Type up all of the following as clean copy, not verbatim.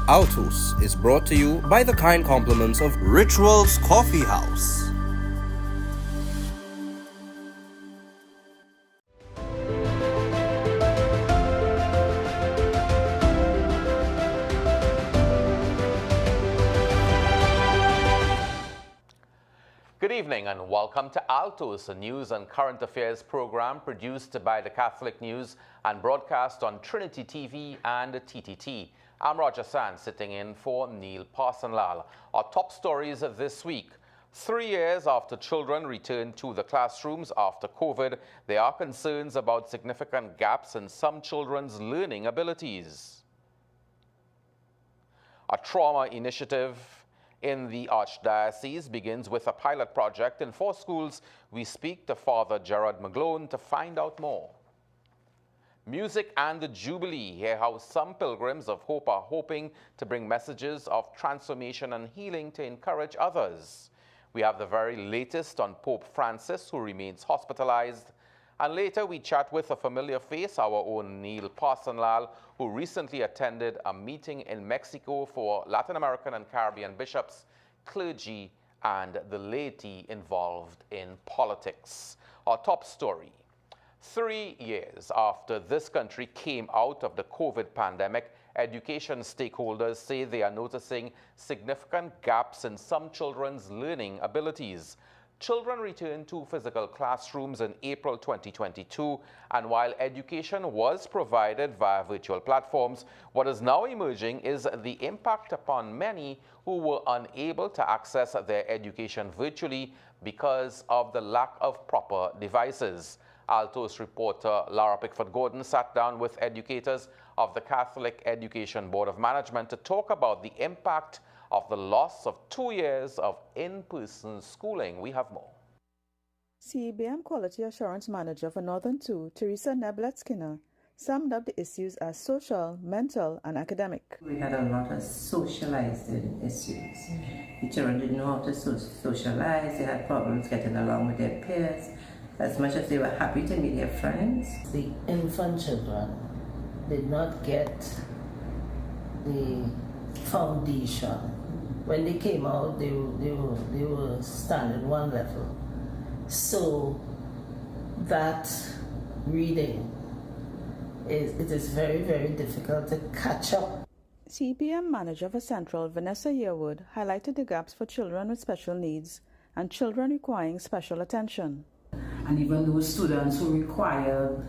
Altos is brought to you by the kind compliments of Rituals Coffee House. Good evening and welcome to Altos, a news and current affairs program produced by the Catholic News and broadcast on Trinity TV and TTT. I'm Roger Sands, sitting in for Neil Parsonlal. Our top stories of this week. 3 years after children returned to the classrooms after COVID, there are concerns about significant gaps in some children's learning abilities. A trauma initiative in the Archdiocese begins with a pilot project in 4 schools. We speak to Father Gerard McGlone to find out more. Music and the Jubilee. Hear how some pilgrims of hope are hoping to bring messages of transformation and healing to encourage others. We have the very latest on Pope Francis, who remains hospitalized. And later we chat with a familiar face, our own Neil Parsonlal, who recently attended a meeting in Mexico for Latin American and Caribbean bishops, clergy, and the laity involved in politics. Our top story. 3 years after this country came out of the COVID pandemic, education stakeholders say they are noticing significant gaps in some children's learning abilities. Children returned to physical classrooms in April 2022, and while education was provided via virtual platforms, what is now emerging is the impact upon many who were unable to access their education virtually because of the lack of proper devices. Altos reporter Lara Pickford-Gordon sat down with educators of the Catholic Education Board of Management to talk about the impact of the loss of 2 years of in-person schooling. We have more. CEBM Quality Assurance Manager for Northern 2, Teresa Neblet-Skinner, summed up the issues as social, mental, and academic. We had a lot of socializing issues. The children didn't know how to socialize, they had problems getting along with their peers, as much as they were happy to meet their friends. The infant children did not get the foundation. When they came out, they were standing one level. So that reading, it is very, very difficult to catch up. CPM Manager for Central, Vanessa Yearwood, highlighted the gaps for children with special needs and children requiring special attention. And even those students who require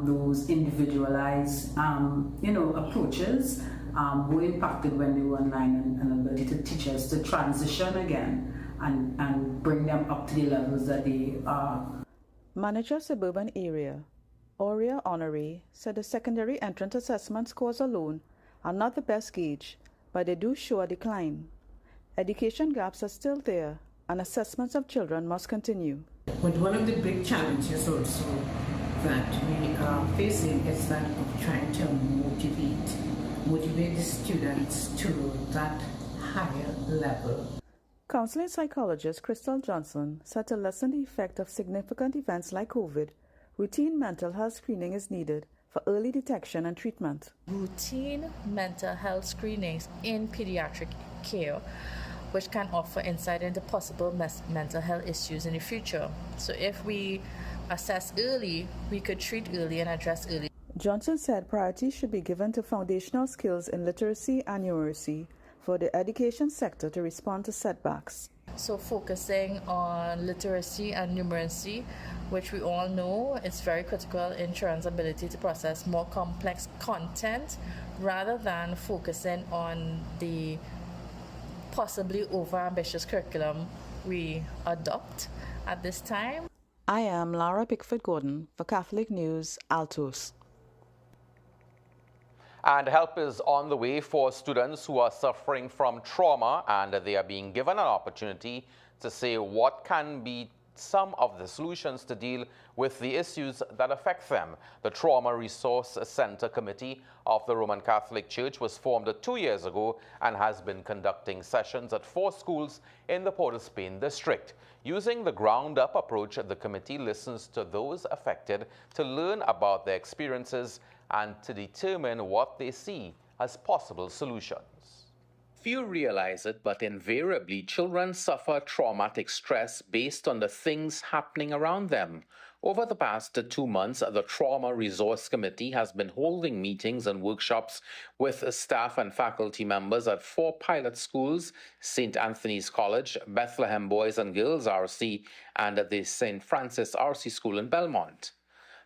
those individualized, approaches were impacted when they were online, and ability to teachers to transition again and bring them up to the levels that they are. Manager Suburban Area, Aurea Honoré, said the secondary entrance assessment scores alone are not the best gauge, but they do show a decline. Education gaps are still there, and assessments of children must continue. But one of the big challenges also that we are facing is that of trying to motivate the students to that higher level. Counseling psychologist Crystal Johnson said to lessen the effect of significant events like COVID, routine mental health screening is needed for early detection and treatment. Routine mental health screenings in pediatric care, which can offer insight into possible mental health issues in the future. So if we assess early, we could treat early and address early. Johnson said priority should be given to foundational skills in literacy and numeracy for the education sector to respond to setbacks. So focusing on literacy and numeracy, which we all know is very critical in children's ability to process more complex content, rather than focusing on the possibly over-ambitious curriculum we adopt at this time. I am Lara Pickford-Gordon for Catholic News, Altos. And help is on the way for students who are suffering from trauma, and they are being given an opportunity to say what can be some of the solutions to deal with the issues that affect them. The Trauma Resource Center Committee of the Roman Catholic Church was formed 2 years ago and has been conducting sessions at 4 schools in the Port of Spain district. Using the ground-up approach, the committee listens to those affected to learn about their experiences and to determine what they see as possible solutions. Few realize it, but invariably children suffer traumatic stress based on the things happening around them. Over the past 2 months, the Trauma Resource Committee has been holding meetings and workshops with staff and faculty members at 4 pilot schools: St. Anthony's College, Bethlehem Boys and Girls RC, and the St. Francis RC School in Belmont.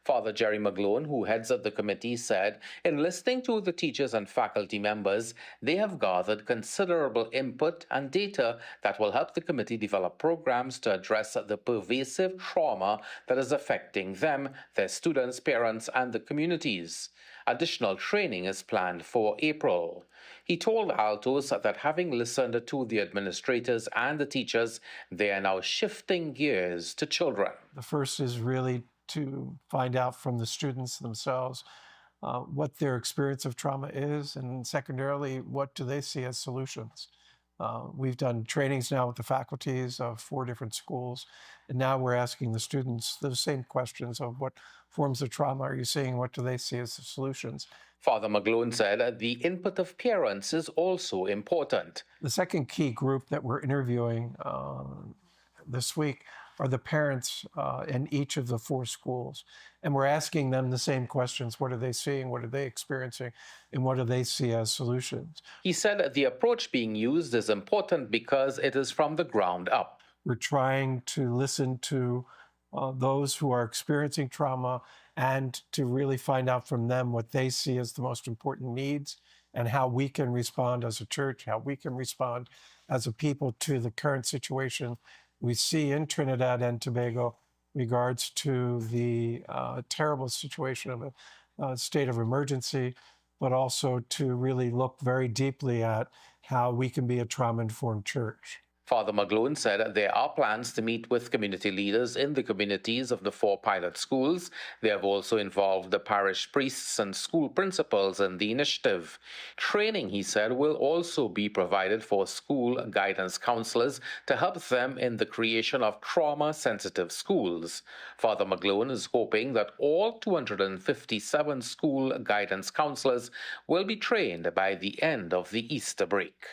Father Jerry McGlone, who heads up the committee, said in listening to the teachers and faculty members, they have gathered considerable input and data that will help the committee develop programs to address the pervasive trauma that is affecting them, their students, parents, and the communities. Additional training is planned for April. He told Altos that having listened to the administrators and the teachers, they are now shifting gears to children. The first is really to find out from the students themselves what their experience of trauma is, and secondarily, what do they see as solutions. We've done trainings now with the faculties of 4 different schools, and now we're asking the students the same questions of what forms of trauma are you seeing, what do they see as the solutions. Father McGlone said the input of parents is also important. The second key group that we're interviewing this week are the parents in each of the 4 schools. And we're asking them the same questions. What are they seeing? What are they experiencing? And what do they see as solutions? He said the approach being used is important because it is from the ground up. We're trying to listen to those who are experiencing trauma and to really find out from them what they see as the most important needs and how we can respond as a church, how we can respond as a people to the current situation we see in Trinidad and Tobago regards to the terrible situation of a state of emergency, but also to really look very deeply at how we can be a trauma-informed church. Father McGlone said there are plans to meet with community leaders in the communities of the 4 pilot schools. They have also involved the parish priests and school principals in the initiative. Training, he said, will also be provided for school guidance counselors to help them in the creation of trauma-sensitive schools. Father McGlone is hoping that all 257 school guidance counselors will be trained by the end of the Easter break.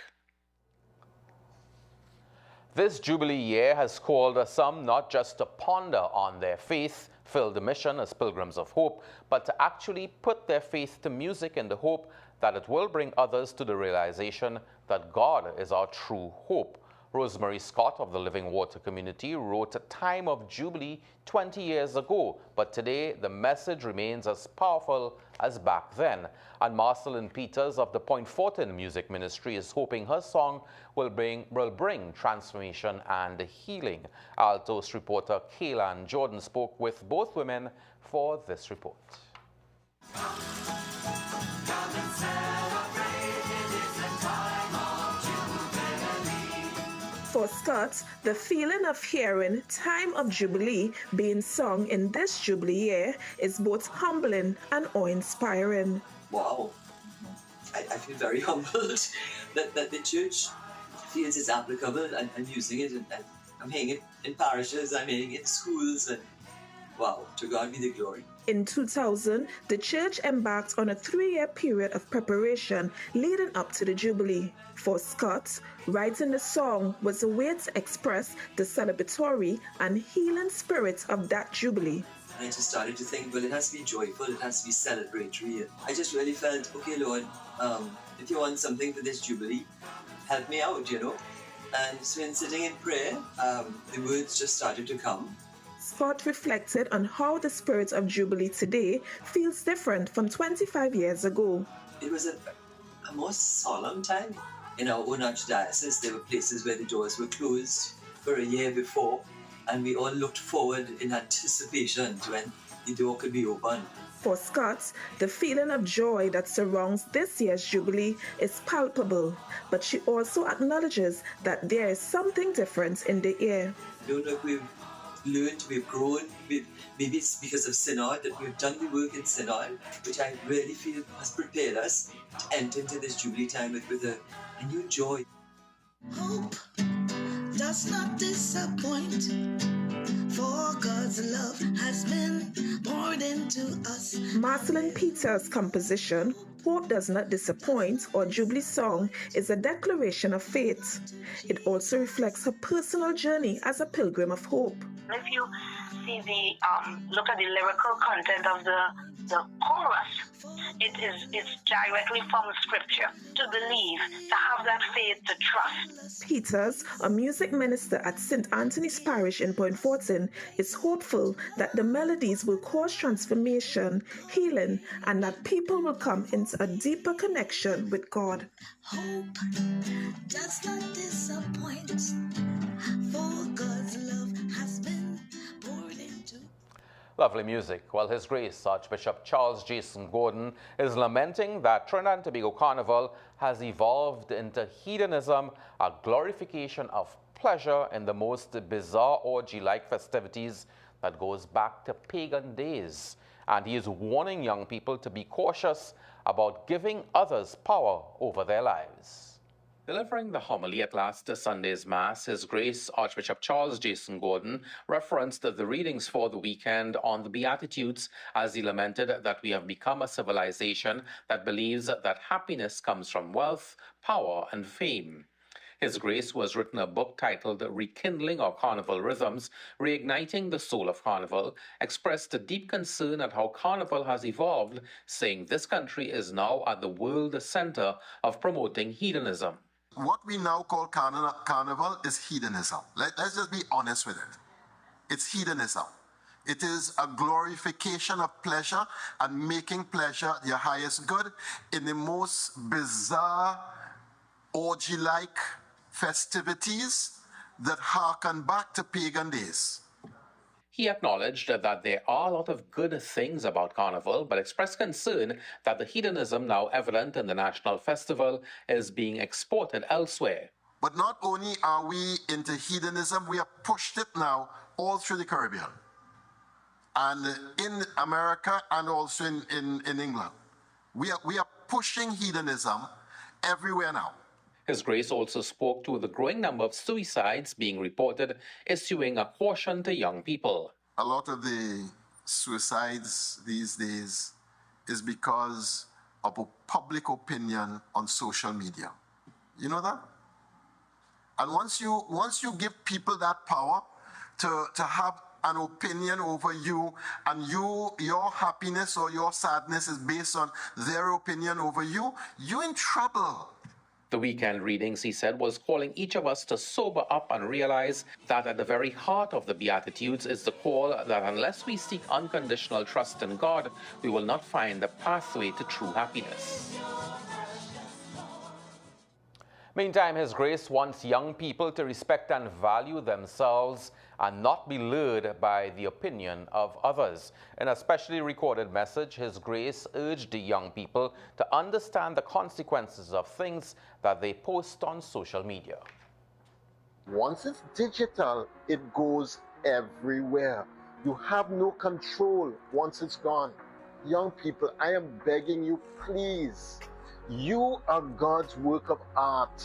This Jubilee year has called some not just to ponder on their faith-filled mission as pilgrims of hope, but to actually put their faith to music in the hope that it will bring others to the realization that God is our true hope. Rosemary Scott of the Living Water community wrote a Time of Jubilee 20 years ago, but today the message remains as powerful as back then. And Marceline Peters of the Point Fortin Music Ministry is hoping her song will bring transformation and healing. Altos reporter Kaylan Jordan spoke with both women for this report. For Scott, the feeling of hearing Time of Jubilee being sung in this Jubilee year is both humbling and awe-inspiring. Wow, I feel very humbled that the church feels it's applicable and using it. And I'm hearing it in parishes, I'm hearing it in schools, and wow, to God be the glory. In 2000, the church embarked on a 3-year period of preparation leading up to the Jubilee. For Scott, writing the song was a way to express the celebratory and healing spirit of that Jubilee. And I just started to think, well, it has to be joyful, it has to be celebratory. I just really felt, okay, Lord, if you want something for this Jubilee, help me out, you know. And so in sitting in prayer, the words just started to come. Scott reflected on how the spirit of Jubilee today feels different from 25 years ago. It was a more solemn time. In our own archdiocese, there were places where the doors were closed for a year before, and we all looked forward in anticipation to when the door could be opened. For Scott, the feeling of joy that surrounds this year's Jubilee is palpable, but she also acknowledges that there is something different in the air. I don't know if we've learned, we've grown, maybe it's because of Synod that we've done the work in Synod, which I really feel has prepared us to enter into this Jubilee time with a new joy. Hope does not disappoint, for God's love has been poured into us. Marceline Peters' composition, Hope Does Not Disappoint, or Jubilee song, is a declaration of faith. It also reflects her personal journey as a pilgrim of hope. If you see look at the lyrical content of the chorus, it's directly from scripture. To believe, to have that faith, to trust. Peters, a music minister at St. Anthony's Parish in Point Fortin, is hopeful that the melodies will cause transformation, healing, and that people will come into a deeper connection with God. Hope does not disappoint, for God's love has been poured into. Lovely music. Well, His Grace Archbishop Charles Jason Gordon is lamenting that Trinidad and Tobago Carnival has evolved into hedonism, a glorification of pleasure in the most bizarre orgy-like festivities that goes back to pagan days. And he is warning young people to be cautious about giving others power over their lives. Delivering the homily at last Sunday's Mass, His Grace Archbishop Charles Jason Gordon referenced the readings for the weekend on the Beatitudes as he lamented that we have become a civilization that believes that happiness comes from wealth, power, and fame. His Grace was written a book titled Rekindling Our Carnival Rhythms, Reigniting the Soul of Carnival, expressed a deep concern at how Carnival has evolved, saying this country is now at the world center of promoting hedonism. What we now call carnival is hedonism. Let's just be honest with it. It's hedonism. It is a glorification of pleasure and making pleasure your highest good in the most bizarre, orgy-like festivities that harken back to pagan days. He acknowledged that there are a lot of good things about Carnival, but expressed concern that the hedonism now evident in the national festival is being exported elsewhere. But not only are we into hedonism, we have pushed it now all through the Caribbean and in America and also in England. We are pushing hedonism everywhere now. His Grace also spoke to the growing number of suicides being reported, issuing a caution to young people. A lot of the suicides these days is because of a public opinion on social media. You know that? And once you give people that power to have an opinion over you, and your happiness or your sadness is based on their opinion over you, you're in trouble. The weekend readings, he said, was calling each of us to sober up and realize that at the very heart of the Beatitudes is the call that unless we seek unconditional trust in God, we will not find the pathway to true happiness. Meantime, His Grace wants young people to respect and value themselves and not be lured by the opinion of others. In a specially recorded message, His Grace urged the young people to understand the consequences of things that they post on social media. Once it's digital, it goes everywhere. You have no control once it's gone. Young people, I am begging you, please. You are God's work of art,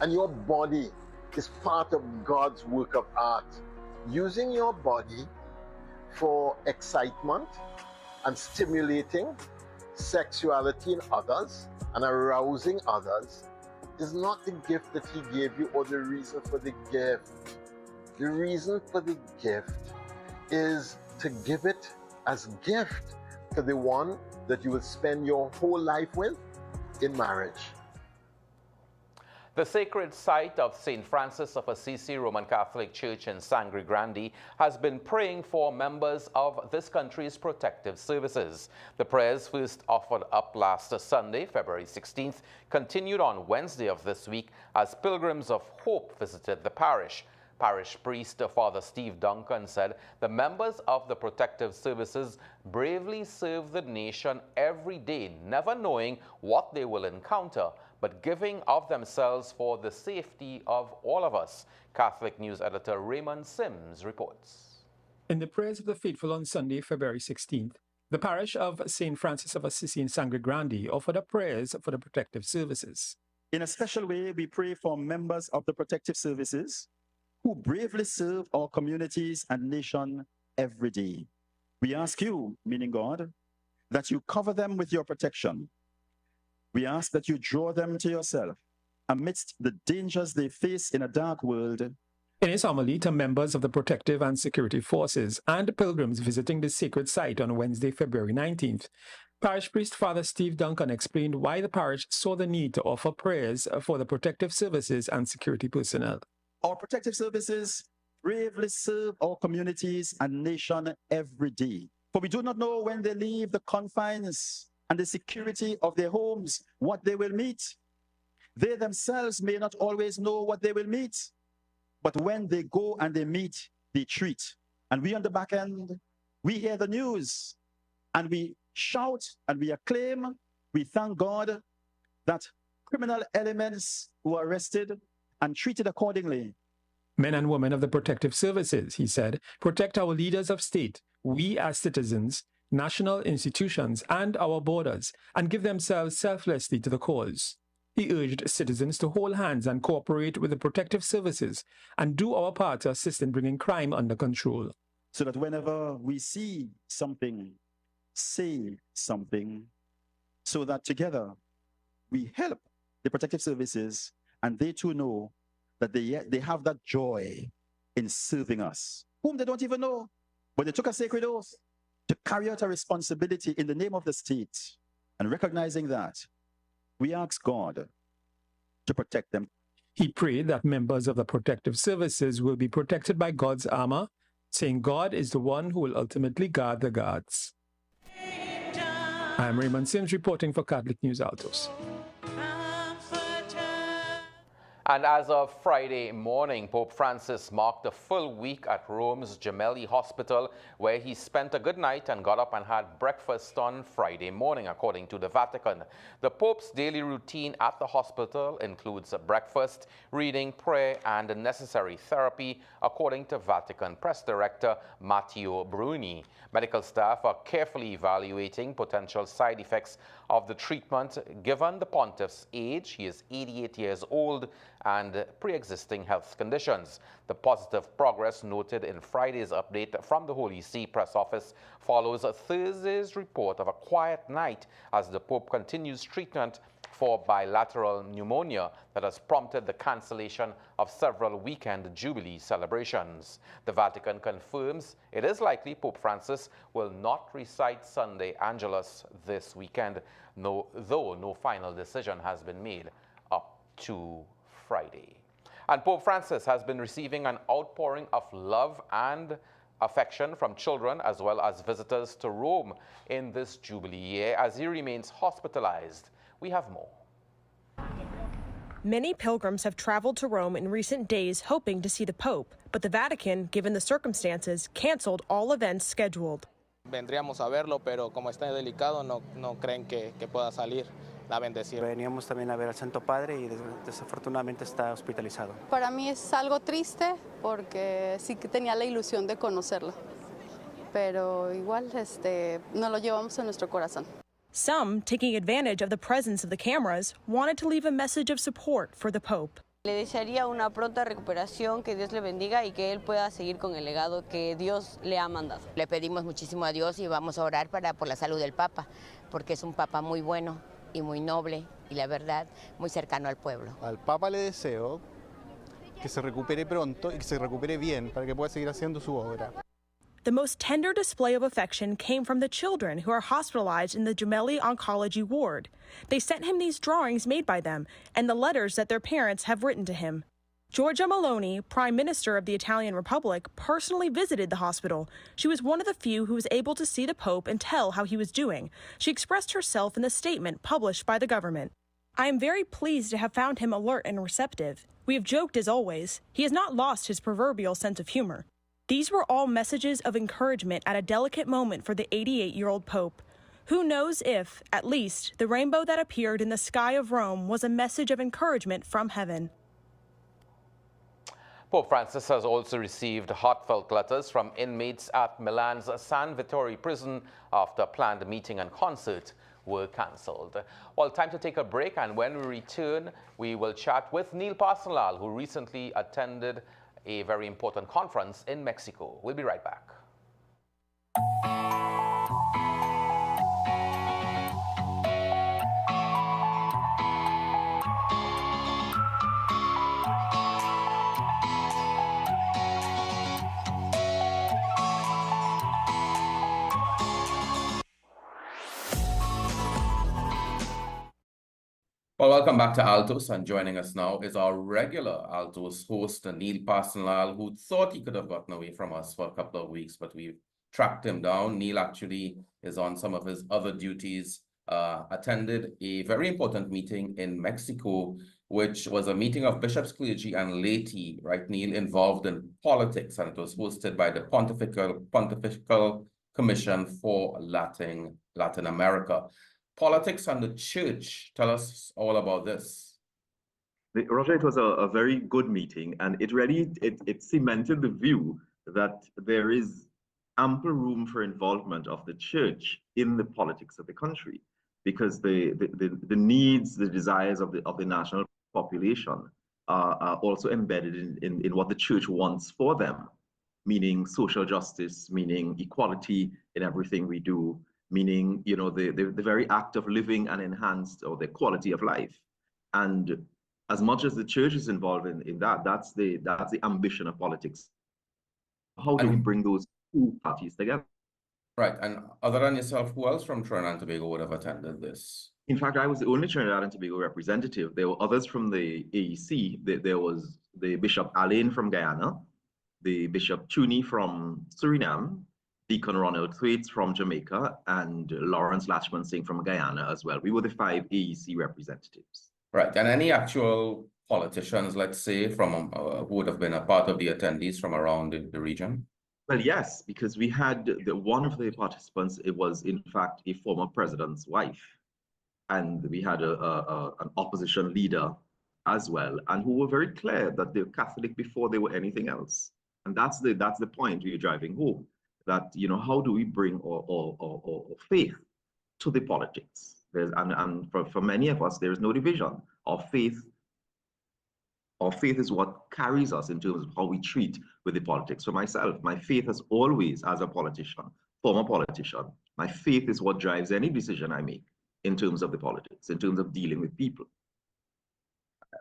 and your body is part of God's work of art. Using your body for excitement and stimulating sexuality in others and arousing others is not the gift that He gave you or the reason for the gift. The reason for the gift is to give it as gift to the one that you will spend your whole life with in marriage. The sacred site of St. Francis of Assisi Roman Catholic Church in Sangre Grande has been praying for members of this country's protective services. The prayers, first offered up last Sunday, February 16th, continued on Wednesday of this week as pilgrims of hope visited the parish. Parish priest Father Steve Duncan said the members of the protective services bravely serve the nation every day, never knowing what they will encounter, but giving of themselves for the safety of all of us. Catholic News editor Raymond Sims reports. In the prayers of the faithful on Sunday, February 16th, the parish of St. Francis of Assisi in Sangre Grande offered up prayers for the protective services. In a special way, we pray for members of the protective services who bravely serve our communities and nation every day. We ask you, meaning God, that you cover them with your protection, We ask that you draw them to yourself amidst the dangers they face in a dark world. In his homily to members of the protective and security forces and pilgrims visiting the sacred site on Wednesday, February 19th, Parish Priest Father Steve Duncan explained why the parish saw the need to offer prayers for the protective services and security personnel. Our protective services bravely serve our communities and nation every day. For we do not know when they leave the confines and the security of their homes what they will meet. They themselves may not always know what they will meet, but when they go and they meet, they treat. And we on the back end, we hear the news and we shout and we acclaim. We thank God that criminal elements were arrested and treated accordingly. Men and women of the protective services, he said, protect our leaders of state, we as citizens, national institutions, and our borders, and give themselves selflessly to the cause. He urged citizens to hold hands and cooperate with the protective services and do our part to assist in bringing crime under control. So that whenever we see something, say something, so that together we help the protective services and they too know that they have that joy in serving us, whom they don't even know, but they took a sacred oath to carry out a responsibility in the name of the state. And recognizing that, we ask God to protect them. He prayed that members of the protective services will be protected by God's armor, saying God is the one who will ultimately guard the guards. I am Raymond Sims reporting for Catholic News Altos. And as of Friday morning, Pope Francis marked a full week at Rome's Gemelli Hospital, where he spent a good night and got up and had breakfast on Friday morning, according to the Vatican. The Pope's daily routine at the hospital includes a breakfast, reading, prayer, and necessary therapy, according to Vatican Press Director Matteo Bruni. Medical staff are carefully evaluating potential side effects of the treatment given the pontiff's age. He is 88 years old and pre-existing health conditions. The positive progress noted in Friday's update from the Holy See press office follows Thursday's report of a quiet night as the Pope continues treatment for bilateral pneumonia that has prompted the cancellation of several weekend Jubilee celebrations. The Vatican confirms it is likely Pope Francis will not recite Sunday Angelus this weekend, though no final decision has been made up to Friday. And Pope Francis has been receiving an outpouring of love and affection from children as well as visitors to Rome in this Jubilee year as he remains hospitalized. We have more. Many pilgrims have traveled to Rome in recent days hoping to see the Pope, but the Vatican, given the circumstances, canceled all events scheduled. Vendríamos a verlo, pero como está delicado, no creen que pueda salir la bendición. Veníamos también a ver al Santo Padre y desafortunadamente está hospitalizado. Para mí es algo triste porque sí que tenía la ilusión de conocerlo, pero igual no lo llevamos en nuestro corazón. Some, taking advantage of the presence of the cameras, wanted to leave a message of support for the Pope. Le desearía una pronta recuperación, que Dios le bendiga y que él pueda seguir con el legado que Dios le ha mandado. Le pedimos muchísimo a Dios y vamos a orar por la salud del Papa, porque es un Papa muy bueno y muy noble y la verdad muy cercano al pueblo. Al Papa le deseo que se recupere pronto y que se recupere bien para que pueda seguir haciendo su obra. The most tender display of affection came from the children who are hospitalized in the Gemelli Oncology Ward. They sent him these drawings made by them and the letters that their parents have written to him. Giorgia Meloni, Prime Minister of the Italian Republic, personally visited the hospital. She was one of the few who was able to see the Pope and tell how he was doing. She expressed herself in the statement published by the government. I am very pleased to have found him alert and receptive. We have joked as always. He has not lost his proverbial sense of humor. These were all messages of encouragement at a delicate moment for the 88-year-old Pope. Who knows if, at least, the rainbow that appeared in the sky of Rome was a message of encouragement from heaven. Pope Francis has also received heartfelt letters from inmates at Milan's San Vittore prison after a planned meeting and concert were cancelled. Well, time to take a break, and when we return, we will chat with Neil Parsonal, who recently attended a very important conference in Mexico. We'll be right back. Well, welcome back to Altos, and joining us now is our regular Altos host, Neil Parsonal, who thought he could have gotten away from us for a couple of weeks, but we've tracked him down. Neil actually is on some of his other duties, attended a very important meeting in Mexico, which was a meeting of bishops, clergy, and laity, right, Neil, involved in politics, and it was hosted by the Pontifical Commission for Latin America. Politics and the church. Tell us all about this. Roger, it was a very good meeting, and it really it cemented the view that there is ample room for involvement of the church in the politics of the country, because the needs, the desires of the national population are also embedded in what the church wants for them, meaning social justice, meaning equality in everything we do, meaning, you know, the very act of living and enhanced, or the quality of life. And as much as the church is involved in that, that's the ambition of politics. How do we bring those two parties together? Right, and other than yourself, who else from Trinidad and Tobago would have attended this? In fact, I was the only Trinidad and Tobago representative. There were others from the AEC. There was the Bishop Alain from Guyana, the Bishop Chuni from Suriname, Deacon Ronald Thwaites from Jamaica, and Lawrence Lachman Singh from Guyana as well. We were the 5 AEC representatives. Right, and any actual politicians, let's say, from who would have been a part of the attendees from around the region? Well, yes, because we had one of the participants, it was in fact a former president's wife. And we had an opposition leader as well, and who were very clear that they're Catholic before they were anything else. And that's the point we're driving home. That, you know, how do we bring our faith to the politics? And for many of us, there is no division. Our faith is what carries us in terms of how we treat with the politics. For myself, my faith has always, as a politician, former politician, my faith is what drives any decision I make in terms of the politics, in terms of dealing with people.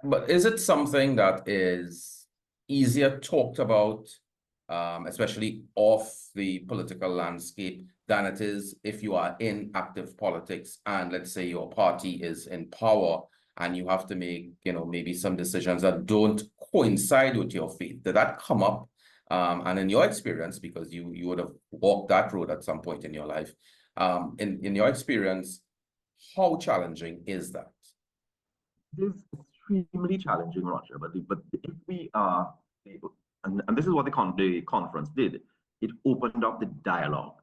But is it something that is easier talked about, especially off the political landscape, than it is if you are in active politics and let's say your party is in power and you have to make, you know, maybe some decisions that don't coincide with your faith? Did that come up? And in your experience, because you would have walked that road at some point in your life, in your experience, how challenging is that? It is extremely challenging, Roger, but if we are able, and this is what the conference did, it opened up the dialogue.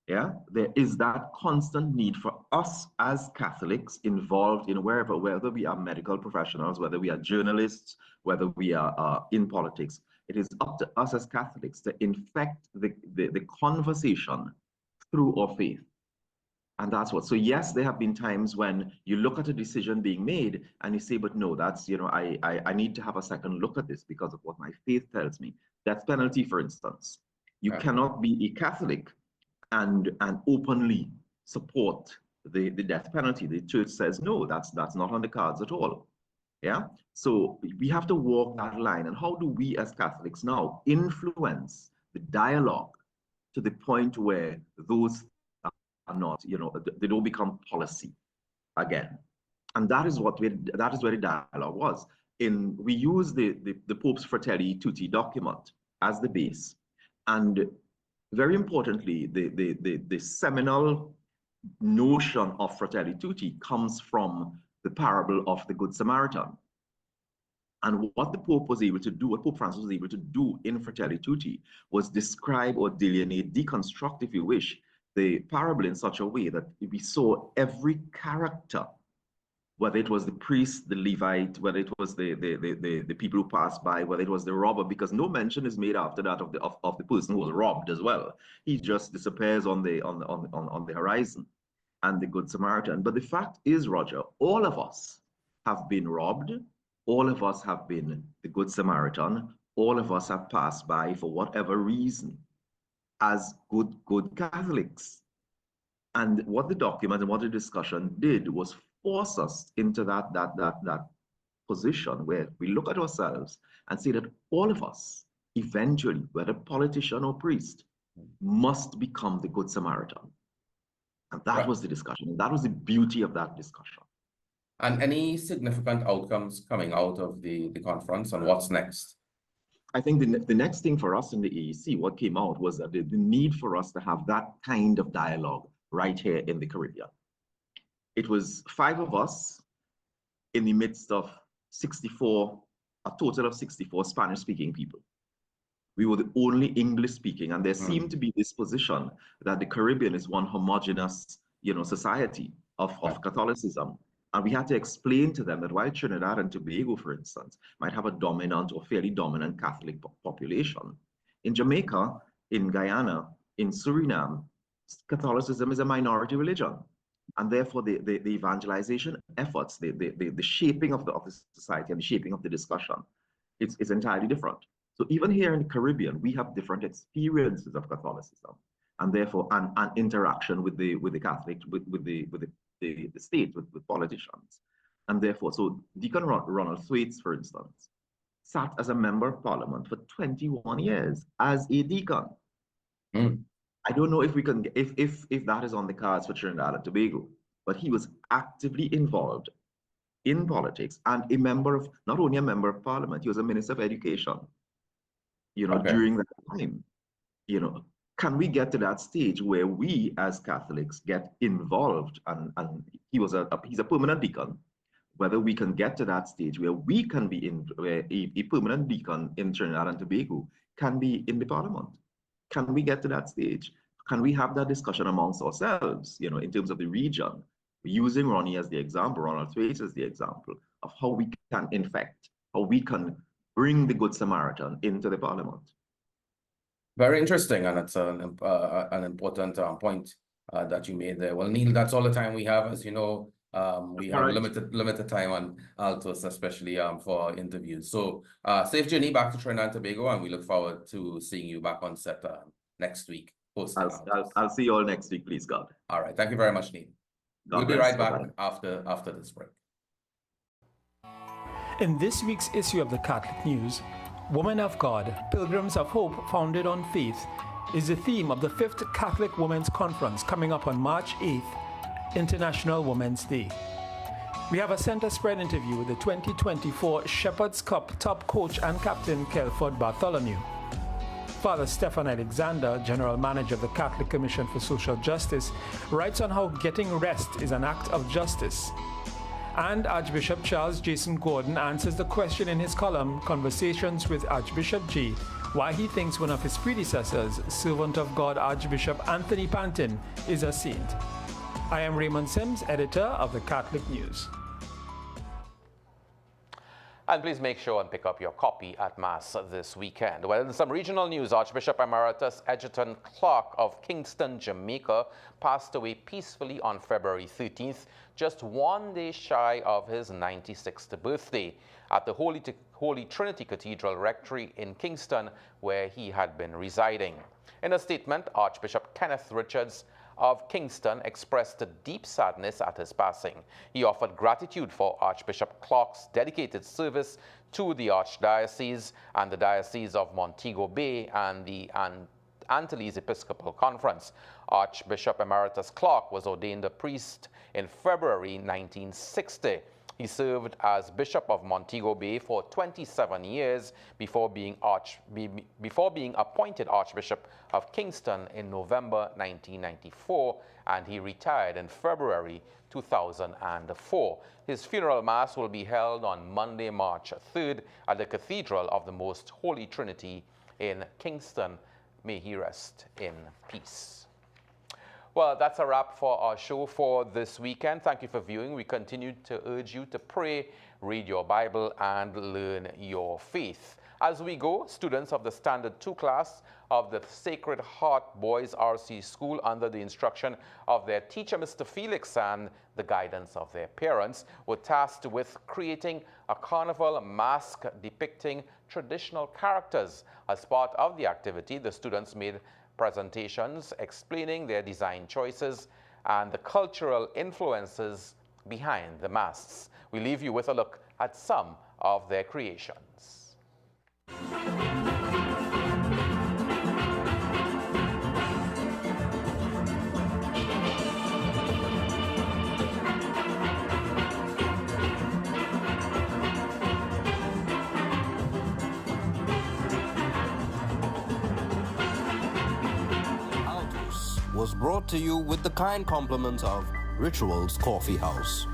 Yeah, there is that constant need for us as Catholics involved in whether we are medical professionals, whether we are journalists, whether we are in politics. It is up to us as Catholics to infect the conversation through our faith. And that's what, so yes, there have been times when you look at a decision being made and you say, but no, that's, you know, I need to have a second look at this because of what my faith tells me. Death penalty, for instance. You cannot be a Catholic and openly support the death penalty. The church says, no, that's not on the cards at all. Yeah, so we have to walk that line. And how do we as Catholics now influence the dialogue to the point where those are not, you know, they don't become policy again? And that is where the dialogue was. We use the Pope's Fratelli Tutti document as the base. And very importantly, the seminal notion of Fratelli Tutti comes from the parable of the Good Samaritan. And what the Pope was able to do, what Pope Francis was able to do in Fratelli Tutti was describe or delineate, deconstruct, if you wish, the parable in such a way that we saw every character, whether it was the priest, the Levite, whether it was the people who passed by, whether it was the robber, because no mention is made after that of the person who was robbed as well. He just disappears on the horizon, and the Good Samaritan. But the fact is, Roger, all of us have been robbed. All of us have been the Good Samaritan. All of us have passed by for whatever reason as good Catholics. And what the document and what the discussion did was force us into that position where we look at ourselves and say that all of us, eventually, whether politician or priest, must become the Good Samaritan. And that was the discussion. And that was the beauty of that discussion. And any significant outcomes coming out of the conference, and what's next? I think the next thing for us in the AEC, what came out was that the need for us to have that kind of dialogue right here in the Caribbean. It was 5 of us in the midst of 64, a total of 64 Spanish-speaking people. We were the only English-speaking, and there seemed to be this position that the Caribbean is one homogeneous, society of Catholicism. And we had to explain to them that while Trinidad and Tobago, for instance, might have a dominant or fairly dominant Catholic population, in Jamaica, in Guyana, in Suriname, Catholicism is a minority religion. And therefore, the evangelization efforts, the shaping of the society and the shaping of the discussion, it's entirely different. So even here in the Caribbean, we have different experiences of Catholicism, and therefore an interaction with the Catholic, with the state, with politicians. And therefore, so Deacon Ronald Thwaites, for instance, sat as a member of parliament for 21 years as a deacon. I don't know if we can, if that is on the cards for Trinidad and Tobago, but he was actively involved in politics and a member of, not only a member of parliament, he was a minister of education, during that time. Can we get to that stage where we as Catholics get involved, and he's a permanent deacon, whether we can get to that stage where we can be where a permanent deacon in Trinidad and Tobago can be in the parliament? Can we get to that stage? Can we have that discussion amongst ourselves, in terms of the region, using Ronnie as the example, Ronald Thwaites as the example of how we can infect, how we can bring the Good Samaritan into the parliament? Very interesting, and it's an important point that you made there. Well, Neil, that's all the time we have. As you know, we have limited time on Altos, especially for interviews. So safe journey back to Trinidad and Tobago, and we look forward to seeing you back on set next week. I'll see you all next week, please God. All right. Thank you very much, Neil. We'll be right back after this break. In this week's issue of the Catholic News, Women of God, Pilgrims of Hope Founded on Faith, is the theme of the 5th Catholic Women's Conference coming up on March 8th, International Women's Day. We have a center spread interview with the 2024 Shepherd's Cup top coach and captain Kelford Bartholomew. Father Stephan Alexander, General Manager of the Catholic Commission for Social Justice, writes on how getting rest is an act of justice. And Archbishop Charles Jason Gordon answers the question in his column, Conversations with Archbishop J, why he thinks one of his predecessors, servant of God Archbishop Anthony Pantin, is a saint. I am Raymond Sims, editor of the Catholic News. And please make sure and pick up your copy at Mass this weekend. Well, in some regional news, Archbishop Emeritus Edgerton Clark of Kingston, Jamaica, passed away peacefully on February 13th, just 1 day shy of his 96th birthday, at the Holy Trinity Cathedral Rectory in Kingston, where he had been residing. In a statement, Archbishop Kenneth Richards of Kingston expressed deep sadness at his passing. He offered gratitude for Archbishop Clark's dedicated service to the Archdiocese and the Diocese of Montego Bay and the Antilles Episcopal Conference. Archbishop Emeritus Clark was ordained a priest in February 1960. He served as Bishop of Montego Bay for 27 years before being appointed Archbishop of Kingston in November 1994, and he retired in February 2004. His funeral mass will be held on Monday, March 3rd at the Cathedral of the Most Holy Trinity in Kingston. May he rest in peace. Well, that's a wrap for our show for this weekend. Thank you for viewing. We continue to urge you to pray, read your Bible, and learn your faith. As we go, students of the Standard 2 class of the Sacred Heart Boys RC School, under the instruction of their teacher, Mr. Felix, and the guidance of their parents, were tasked with creating a carnival mask depicting traditional characters. As part of the activity, the students made presentations explaining their design choices and the cultural influences behind the masks. We leave you with a look at some of their creations. was brought to you with the kind compliments of Rituals Coffee House.